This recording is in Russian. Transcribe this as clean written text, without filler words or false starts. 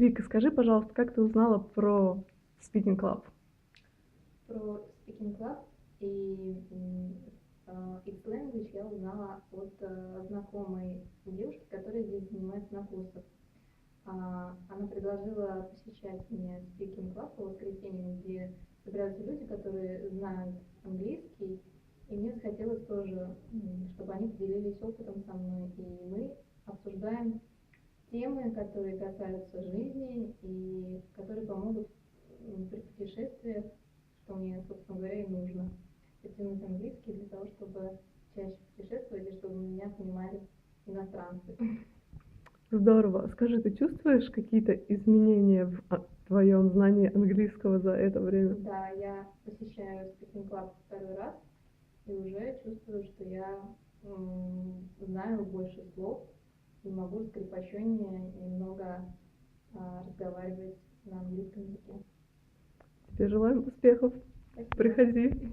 Вика, скажи, пожалуйста, как ты узнала про Speaking Club? Про Speaking Club и X-Language я узнала от знакомой девушки, которая здесь занимается на курсах. Она предложила посещать мне Speaking Club по воскресеньям, где собираются люди, которые знают английский, и мне захотелось тоже, чтобы они поделились опытом со мной, и мы обсуждаем темы, которые касаются жизни и которые помогут при путешествиях, что мне, собственно говоря, и нужно. Подтянуть английский для того, чтобы чаще путешествовать и чтобы меня понимали иностранцы. Здорово. Скажи, ты чувствуешь какие-то изменения в твоем знании английского за это время? Да, я посещаю Speaking Club второй раз и уже чувствую, что я знаю больше слов и могу скрепощеннее немного разговаривать на английском языке. Тебе желаем успехов. Спасибо. Приходи.